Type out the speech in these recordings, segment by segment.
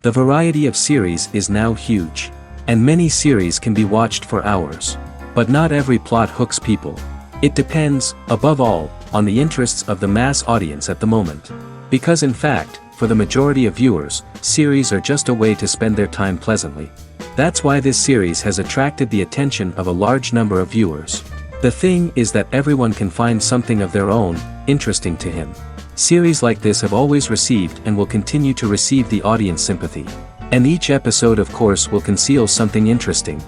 The variety of series is now huge. And many series can be watched for hours. But not every plot hooks people. It depends, above all, on the interests of the mass audience at the moment. Because in fact, for the majority of viewers, series are just a way to spend their time pleasantly. That's why this series has attracted the attention of a large number of viewers. The thing is that everyone can find something of their own, interesting to him. Series like this have always received and will continue to receive the audience sympathy. And each episode of course will conceal something interesting.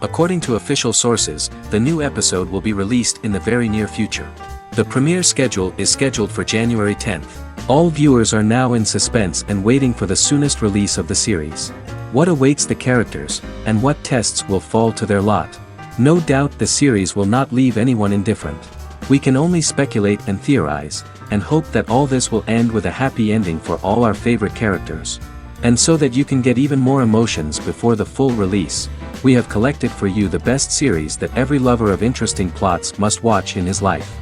According to official sources, the new episode will be released in the very near future. The premiere schedule is scheduled for January 10th. All viewers are now in suspense and waiting for the soonest release of the series. What awaits the characters, and what tests will fall to their lot? No doubt the series will not leave anyone indifferent. We can only speculate and theorize, and hope that all this will end with a happy ending for all our favorite characters. And so that you can get even more emotions before the full release, we have collected for you the best series that every lover of interesting plots must watch in his life.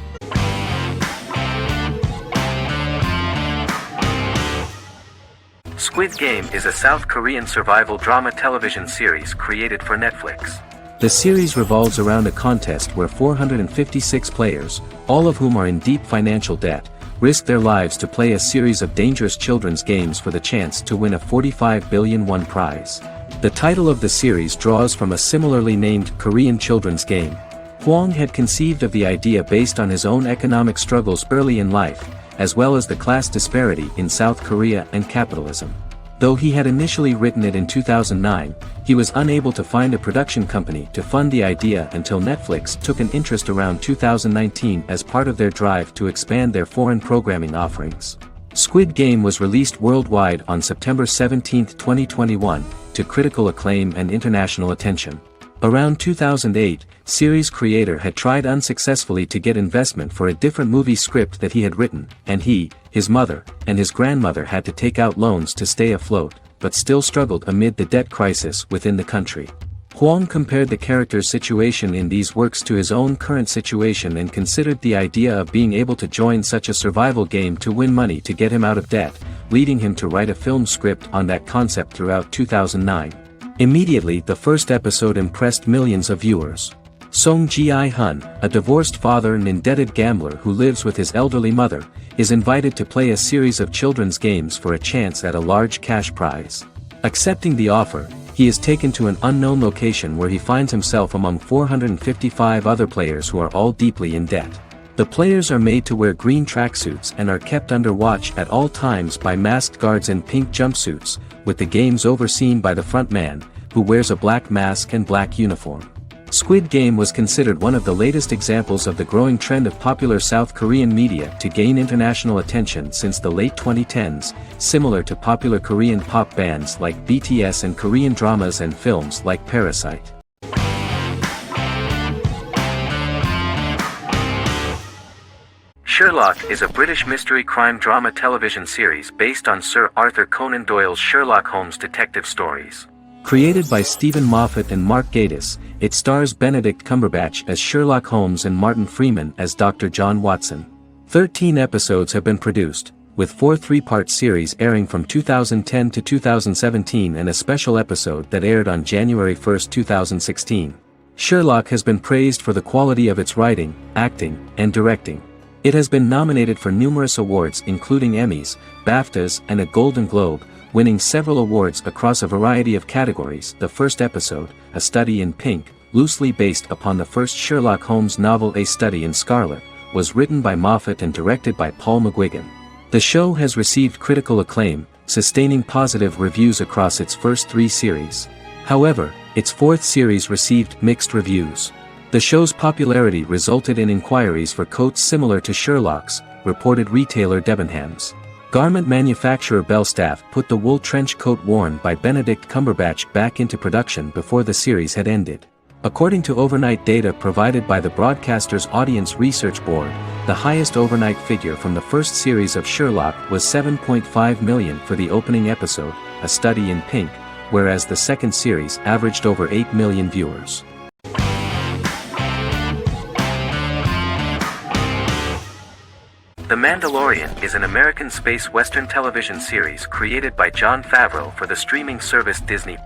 Squid Game is a South Korean survival drama television series created for Netflix. The series revolves around a contest where 456 players, all of whom are in deep financial debt, risk their lives to play a series of dangerous children's games for the chance to win a 45 billion won prize. The title of the series draws from a similarly named Korean children's game. Hwang had conceived of the idea based on his own economic struggles early in life, as well as the class disparity in South Korea and capitalism. Though he had initially written it in 2009, he was unable to find a production company to fund the idea until Netflix took an interest around 2019 as part of their drive to expand their foreign programming offerings. Squid Game was released worldwide on September 17, 2021, to critical acclaim and international attention. Around 2008, series creator had tried unsuccessfully to get investment for a different movie script that he had written, and he, his mother, and his grandmother had to take out loans to stay afloat, but still struggled amid the debt crisis within the country. Hwang compared the character's situation in these works to his own current situation and considered the idea of being able to join such a survival game to win money to get him out of debt, leading him to write a film script on that concept throughout 2009. Immediately the first episode impressed millions of viewers. Song Ji-hun, a divorced father and indebted gambler who lives with his elderly mother, is invited to play a series of children's games for a chance at a large cash prize. Accepting the offer, he is taken to an unknown location where he finds himself among 455 other players who are all deeply in debt. The players are made to wear green tracksuits and are kept under watch at all times by masked guards in pink jumpsuits, with the games overseen by the front man, who wears a black mask and black uniform. Squid Game was considered one of the latest examples of the growing trend of popular South Korean media to gain international attention since the late 2010s, similar to popular Korean pop bands like BTS and Korean dramas and films like Parasite. Sherlock is a British mystery crime drama television series based on Sir Arthur Conan Doyle's Sherlock Holmes detective stories. Created by Stephen Moffat and Mark Gatiss, it stars Benedict Cumberbatch as Sherlock Holmes and Martin Freeman as Dr. John Watson. 13 episodes have been produced, with 4 three-part series airing from 2010 to 2017 and a special episode that aired on January 1, 2016. Sherlock has been praised for the quality of its writing, acting, and directing. It has been nominated for numerous awards including Emmys, BAFTAs, and a Golden Globe, winning several awards across a variety of categories. The first episode, A Study in Pink, loosely based upon the first Sherlock Holmes novel A Study in Scarlet, was written by Moffat and directed by Paul McGuigan. The show has received critical acclaim, sustaining positive reviews across its first 3 series. However, its 4th series received mixed reviews. The show's popularity resulted in inquiries for coats similar to Sherlock's, reported retailer Debenhams. Garment manufacturer Belstaff put the wool trench coat worn by Benedict Cumberbatch back into production before the series had ended. According to overnight data provided by the broadcaster's Audience Research Board, the highest overnight figure from the first series of Sherlock was 7.5 million for the opening episode, A Study in Pink, whereas the second series averaged over 8 million viewers. The Mandalorian is an American space western television series created by Jon Favreau for the streaming service Disney+.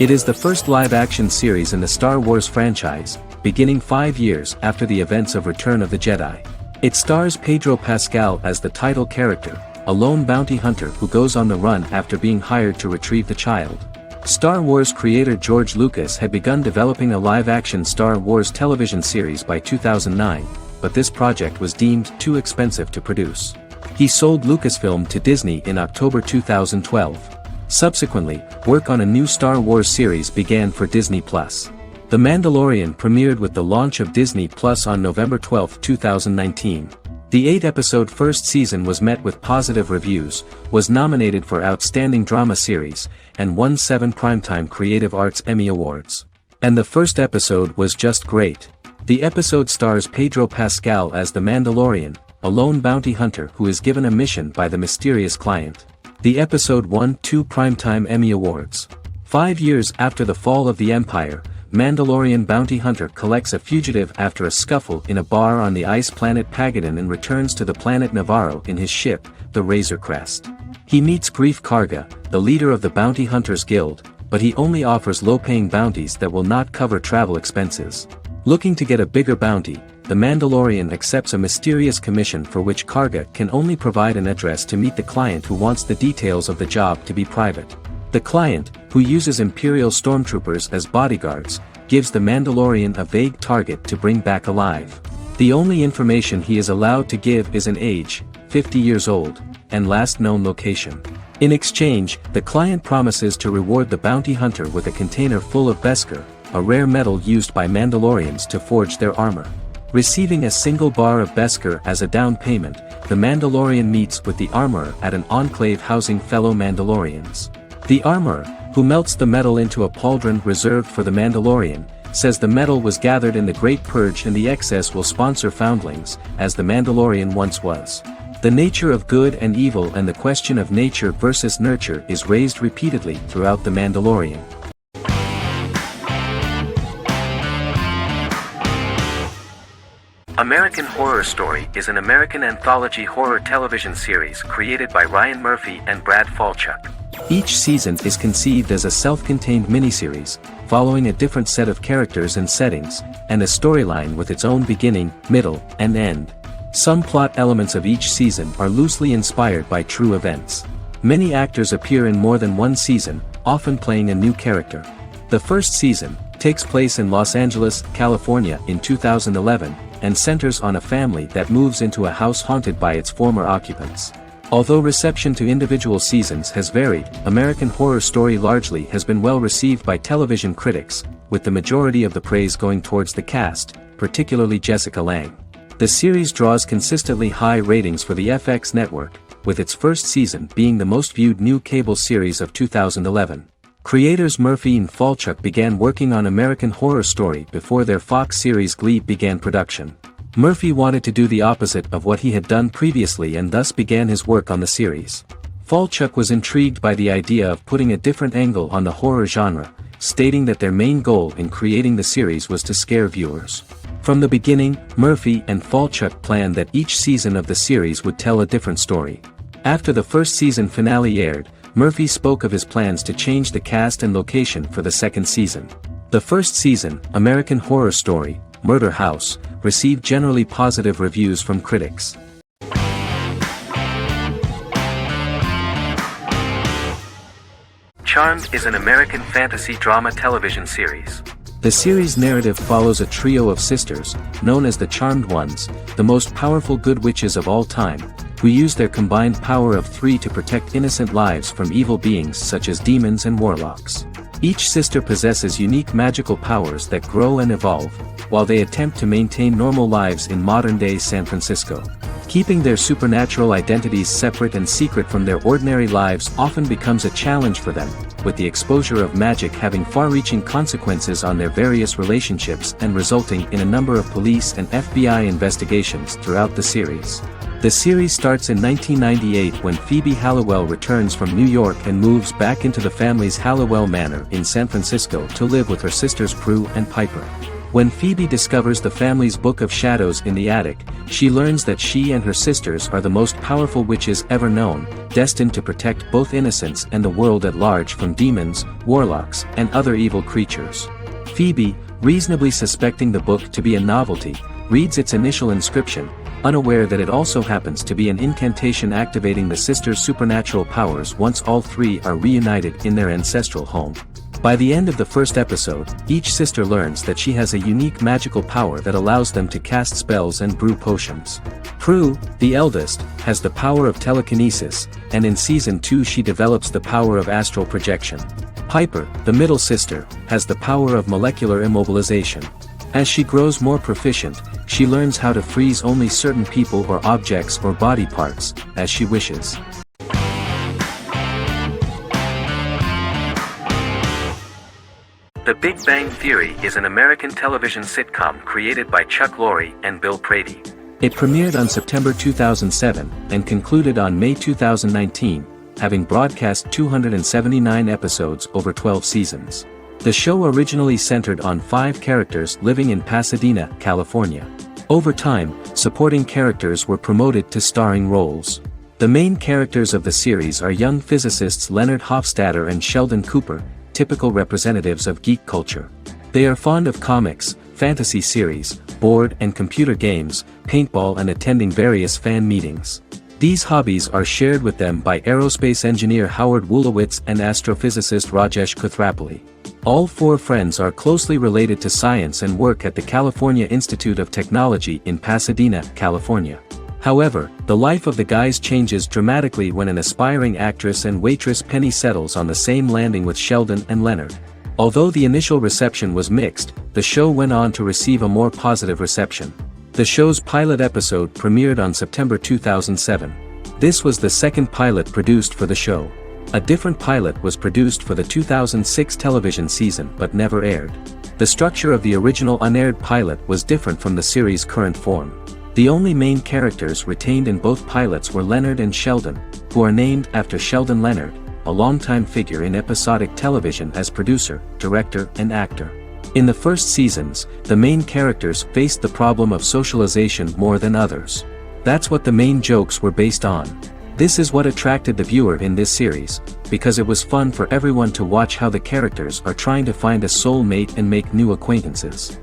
It is the first live-action series in the Star Wars franchise, beginning 5 years after the events of Return of the Jedi. It stars Pedro Pascal as the title character, a lone bounty hunter who goes on the run after being hired to retrieve the child. Star Wars creator George Lucas had begun developing a live-action Star Wars television series by 2009, but this project was deemed too expensive to produce. He sold Lucasfilm to Disney in October 2012. Subsequently, work on a new Star Wars series began for Disney+. The Mandalorian premiered with the launch of Disney+ on November 12, 2019. The 8-episode first season was met with positive reviews, was nominated for Outstanding Drama Series, and won 7 Primetime Creative Arts Emmy Awards. And the first episode was just great. The episode stars Pedro Pascal as the Mandalorian, a lone bounty hunter who is given a mission by the mysterious client. The episode won 2 Primetime Emmy Awards. 5 years after the fall of the Empire, Mandalorian bounty hunter collects a fugitive after a scuffle in a bar on the ice planet Pagadan and returns to the planet Navarro in his ship, the Razor Crest. He meets Grief Karga, the leader of the Bounty Hunters Guild, but he only offers low-paying bounties that will not cover travel expenses. Looking to get a bigger bounty, the Mandalorian accepts a mysterious commission for which Karga can only provide an address to meet the client who wants the details of the job to be private. The client, who uses Imperial stormtroopers as bodyguards, gives the Mandalorian a vague target to bring back alive. The only information he is allowed to give is an age, 50 years old, and last known location. In exchange, the client promises to reward the bounty hunter with a container full of Beskar, a rare metal used by Mandalorians to forge their armor. Receiving a single bar of Beskar as a down payment, the Mandalorian meets with the armorer at an enclave housing fellow Mandalorians. The armorer, who melts the metal into a pauldron reserved for the Mandalorian, says the metal was gathered in the Great Purge and the excess will sponsor foundlings, as the Mandalorian once was. The nature of good and evil and the question of nature versus nurture is raised repeatedly throughout The Mandalorian. American Horror Story is an American anthology horror television series created by Ryan Murphy and Brad Falchuk. Each season is conceived as a self-contained miniseries, following a different set of characters and settings, and a storyline with its own beginning, middle, and end. Some plot elements of each season are loosely inspired by true events. Many actors appear in more than one season, often playing a new character. The first season takes place in Los Angeles, California in 2011, and centers on a family that moves into a house haunted by its former occupants. Although reception to individual seasons has varied, American Horror Story largely has been well received by television critics, with the majority of the praise going towards the cast, particularly Jessica Lange. The series draws consistently high ratings for the FX network, with its first season being the most viewed new cable series of 2011. Creators Murphy and Falchuk began working on American Horror Story before their Fox series Glee began production. Murphy wanted to do the opposite of what he had done previously and thus began his work on the series. Falchuk was intrigued by the idea of putting a different angle on the horror genre, stating that their main goal in creating the series was to scare viewers. From the beginning, Murphy and Falchuk planned that each season of the series would tell a different story. After the first season finale aired, Murphy spoke of his plans to change the cast and location for the second season. The first season, American Horror Story, Murder House, received generally positive reviews from critics. Charmed is an American fantasy drama television series. The series' narrative follows a trio of sisters, known as the Charmed Ones, the most powerful good witches of all time, who use their combined power of 3 to protect innocent lives from evil beings such as demons and warlocks. Each sister possesses unique magical powers that grow and evolve, while they attempt to maintain normal lives in modern-day San Francisco. Keeping their supernatural identities separate and secret from their ordinary lives often becomes a challenge for them, with the exposure of magic having far-reaching consequences on their various relationships and resulting in a number of police and FBI investigations throughout the series. The series starts in 1998 when Phoebe Halliwell returns from New York and moves back into the family's Halliwell Manor in San Francisco to live with her sisters Prue and Piper. When Phoebe discovers the family's book of shadows in the attic, she learns that she and her sisters are the most powerful witches ever known, destined to protect both innocents and the world at large from demons, warlocks, and other evil creatures. Phoebe, reasonably suspecting the book to be a novelty, reads its initial inscription, unaware that it also happens to be an incantation activating the sisters' supernatural powers once all three are reunited in their ancestral home. By the end of the first episode, each sister learns that she has a unique magical power that allows them to cast spells and brew potions. Prue, the eldest, has the power of telekinesis, and in Season 2 she develops the power of astral projection. Piper, the middle sister, has the power of molecular immobilization. As she grows more proficient, she learns how to freeze only certain people or objects or body parts, as she wishes. The Big Bang Theory is an American television sitcom created by Chuck Lorre and Bill Prady. It premiered on September 2007 and concluded on May 2019, having broadcast 279 episodes over 12 seasons. The show originally centered on 5 characters living in Pasadena, California. Over time, supporting characters were promoted to starring roles. The main characters of the series are young physicists Leonard Hofstadter and Sheldon Cooper, typical representatives of geek culture. They are fond of comics, fantasy series, board and computer games, paintball and attending various fan meetings. These hobbies are shared with them by aerospace engineer Howard Wolowitz and astrophysicist Rajesh Kuthrapalli. All 4 friends are closely related to science and work at the California Institute of Technology in Pasadena, California. However, the life of the guys changes dramatically when an aspiring actress and waitress Penny settles on the same landing with Sheldon and Leonard. Although the initial reception was mixed, the show went on to receive a more positive reception. The show's pilot episode premiered on September 2007. This was the second pilot produced for the show. A different pilot was produced for the 2006 television season but never aired. The structure of the original unaired pilot was different from the series' current form. The only main characters retained in both pilots were Leonard and Sheldon, who are named after Sheldon Leonard, a longtime figure in episodic television as producer, director, and actor. In the first seasons, the main characters faced the problem of socialization more than others. That's what the main jokes were based on. This is what attracted the viewer in this series, because it was fun for everyone to watch how the characters are trying to find a soul mate and make new acquaintances.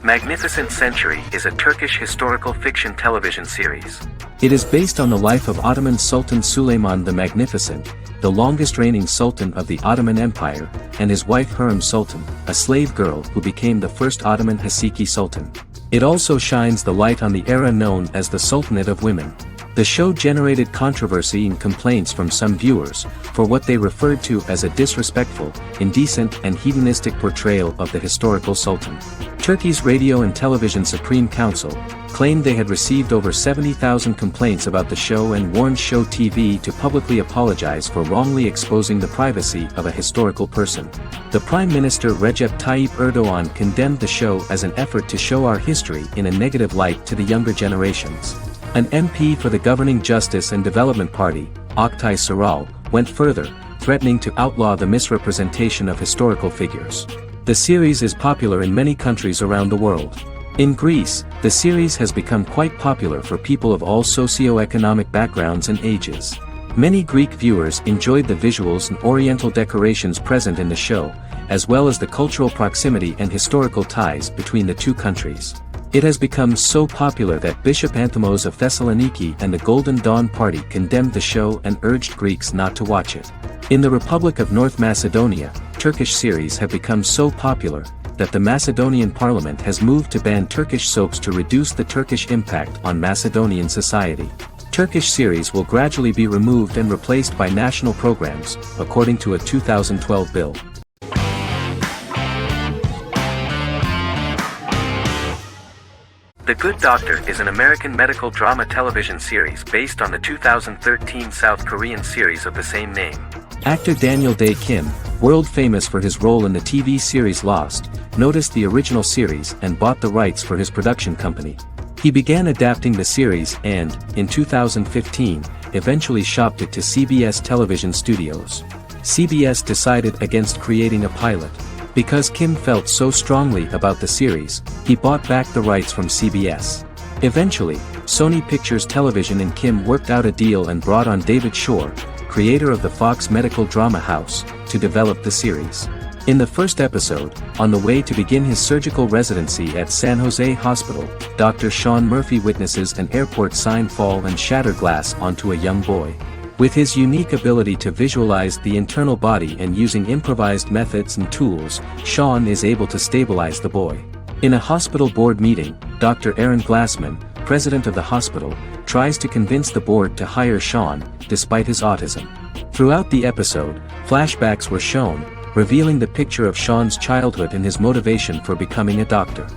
Magnificent Century is a Turkish historical fiction television series. It is based on the life of Ottoman Sultan Süleyman the Magnificent, the longest reigning sultan of the Ottoman Empire, and his wife Hürrem Sultan, a slave girl who became the first Ottoman Haseki Sultan. It also shines the light on the era known as the Sultanate of Women. The show generated controversy and complaints from some viewers, for what they referred to as a disrespectful, indecent and hedonistic portrayal of the historical sultan. Turkey's Radio and Television Supreme Council claimed they had received over 70,000 complaints about the show and warned Show TV to publicly apologize for wrongly exposing the privacy of a historical person. The Prime Minister Recep Tayyip Erdoğan condemned the show as an effort to show our history in a negative light to the younger generations. An MP for the governing Justice and Development Party, Oktay Saral, went further, threatening to outlaw the misrepresentation of historical figures. The series is popular in many countries around the world. In Greece, the series has become quite popular for people of all socio-economic backgrounds and ages. Many Greek viewers enjoyed the visuals and oriental decorations present in the show, as well as the cultural proximity and historical ties between the two countries. It has become so popular that Bishop Anthimos of Thessaloniki and the Golden Dawn Party condemned the show and urged Greeks not to watch it. In the Republic of North Macedonia, Turkish series have become so popular that the Macedonian parliament has moved to ban Turkish soaps to reduce the Turkish impact on Macedonian society. Turkish series will gradually be removed and replaced by national programs, according to a 2012 bill. The Good Doctor is an American medical drama television series based on the 2013 South Korean series of the same name. Actor Daniel Dae Kim, world famous for his role in the TV series Lost, noticed the original series and bought the rights for his production company. He began adapting the series and, in 2015, eventually shopped it to CBS Television Studios. CBS decided against creating a pilot. Because Kim felt so strongly about the series, he bought back the rights from CBS. Eventually, Sony Pictures Television and Kim worked out a deal and brought on David Shore, creator of the Fox medical drama house, to develop the series. In the first episode, on the way to begin his surgical residency at San Jose Hospital, Dr. Sean Murphy witnesses an airport sign fall and shatter glass onto a young boy. With his unique ability to visualize the internal body and using improvised methods and tools, Sean is able to stabilize the boy. In a hospital board meeting, Dr. Aaron Glassman, president of the hospital, tries to convince the board to hire Sean, despite his autism. Throughout the episode, flashbacks were shown, revealing the picture of Sean's childhood and his motivation for becoming a doctor.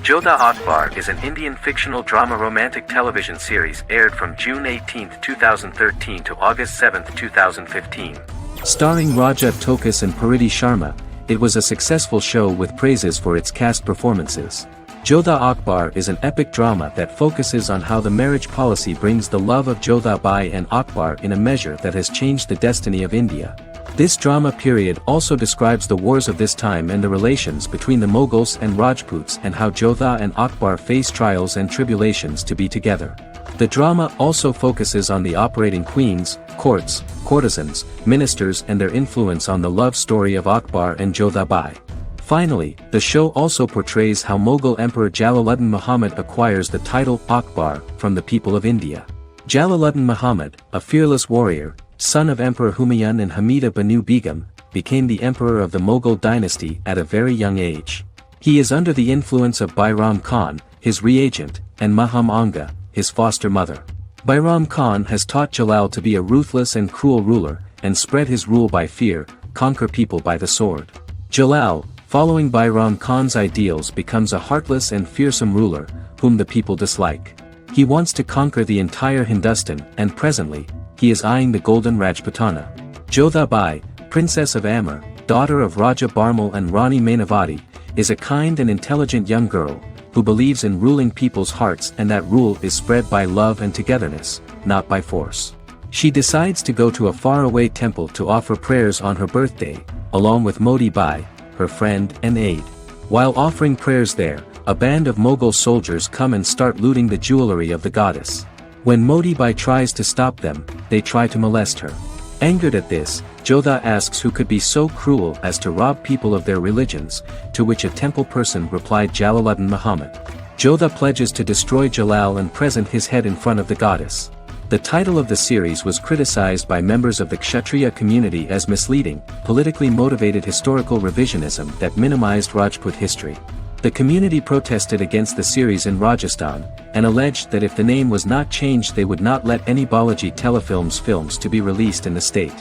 Jodha Akbar is an Indian fictional drama romantic television series aired from June 18, 2013 to August 7, 2015. Starring Raja Tokas and Pariti Sharma, it was a successful show with praises for its cast performances. Jodha Akbar is an epic drama that focuses on how the marriage policy brings the love of Jodha Bai and Akbar in a measure that has changed the destiny of India. This drama period also describes the wars of this time and the relations between the Mughals and Rajputs and how Jodha and Akbar face trials and tribulations to be together. The drama also focuses on the operating queens, courts, courtesans, ministers and their influence on the love story of Akbar and Jodha Bai. Finally, the show also portrays how Mughal Emperor Jalaluddin Muhammad acquires the title Akbar from the people of India. Jalaluddin Muhammad, a fearless warrior, son of Emperor Humayun and Hamida Banu Begum, became the emperor of the Mughal dynasty at a very young age. He is under the influence of Bairam Khan, his reagent, and Maham Anga, his foster mother. Bairam Khan has taught Jalal to be a ruthless and cruel ruler, and spread his rule by fear, conquer people by the sword. Jalal, following Bairam Khan's ideals, becomes a heartless and fearsome ruler, whom the people dislike. He wants to conquer the entire Hindustan, and presently, he is eyeing the golden Rajputana. Jodha Bai, princess of Amber, daughter of Raja Barmal and Rani Mainavati, is a kind and intelligent young girl, who believes in ruling people's hearts and that rule is spread by love and togetherness, not by force. She decides to go to a faraway temple to offer prayers on her birthday, along with Modi Bai, her friend and aide. While offering prayers there, a band of Mughal soldiers come and start looting the jewelry of the goddess. When Modi Bai tries to stop them, they try to molest her. Angered at this, Jodha asks who could be so cruel as to rob people of their religions, to which a temple person replied Jalaluddin Muhammad. Jodha pledges to destroy Jalal and present his head in front of the goddess. The title of the series was criticized by members of the Kshatriya community as misleading, politically motivated historical revisionism that minimized Rajput history. The community protested against the series in Rajasthan, and alleged that if the name was not changed they would not let any Balaji Telefilms films to be released in the state.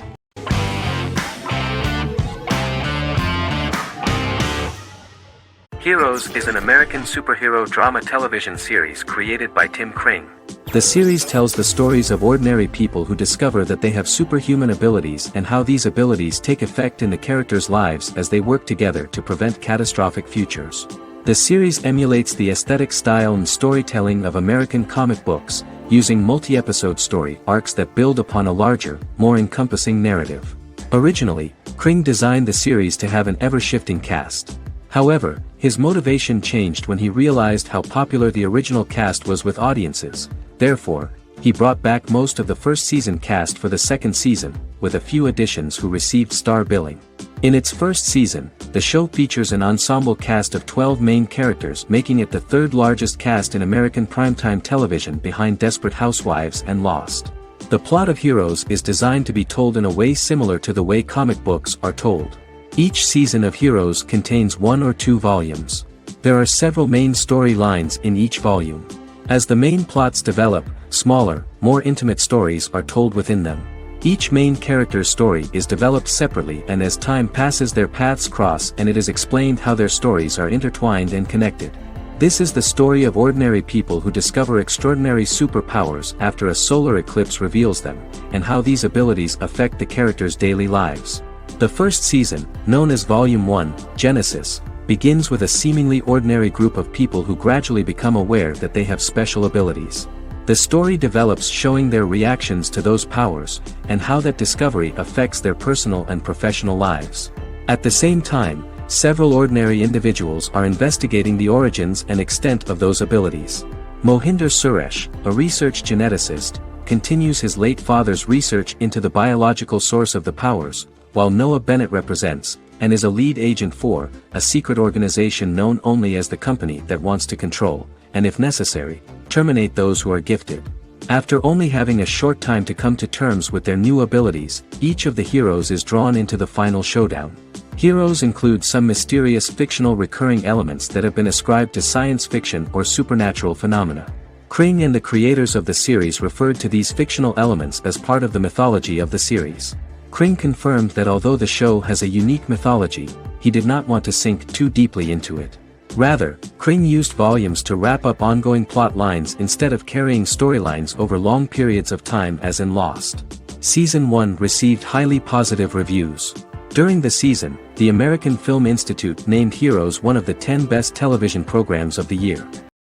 Heroes is an American superhero drama television series created by Tim Kring. The series tells the stories of ordinary people who discover that they have superhuman abilities and how these abilities take effect in the characters' lives as they work together to prevent catastrophic futures. The series emulates the aesthetic style and storytelling of American comic books, using multi-episode story arcs that build upon a larger, more encompassing narrative. Originally, Kring designed the series to have an ever-shifting cast. However, his motivation changed when he realized how popular the original cast was with audiences. Therefore, he brought back most of the first season cast for the second season, with a few additions who received star billing. In its first season, the show features an ensemble cast of 12 main characters, making it the third largest cast in American primetime television behind Desperate Housewives and Lost. The plot of Heroes is designed to be told in a way similar to the way comic books are told. Each season of Heroes contains 1 or 2 volumes. There are several main storylines in each volume. As the main plots develop, smaller, more intimate stories are told within them. Each main character's story is developed separately, and as time passes their paths cross and it is explained how their stories are intertwined and connected. This is the story of ordinary people who discover extraordinary superpowers after a solar eclipse reveals them, and how these abilities affect the characters' daily lives. The first season, known as Volume 1, Genesis, begins with a seemingly ordinary group of people who gradually become aware that they have special abilities. The story develops showing their reactions to those powers, and how that discovery affects their personal and professional lives. At the same time, several ordinary individuals are investigating the origins and extent of those abilities. Mohinder Suresh, a research geneticist, continues his late father's research into the biological source of the powers, while Noah Bennett represents, and is a lead agent for, a secret organization known only as the company that wants to control, and if necessary, terminate those who are gifted. After only having a short time to come to terms with their new abilities, each of the heroes is drawn into the final showdown. Heroes include some mysterious fictional recurring elements that have been ascribed to science fiction or supernatural phenomena. Kring and the creators of the series referred to these fictional elements as part of the mythology of the series. Kring confirmed that although the show has a unique mythology, he did not want to sink too deeply into it. Rather, Kring used volumes to wrap up ongoing plot lines instead of carrying storylines over long periods of time as in Lost. Season 1 received highly positive reviews. During the season, the American Film Institute named Heroes one of the 10 best television programs of the year.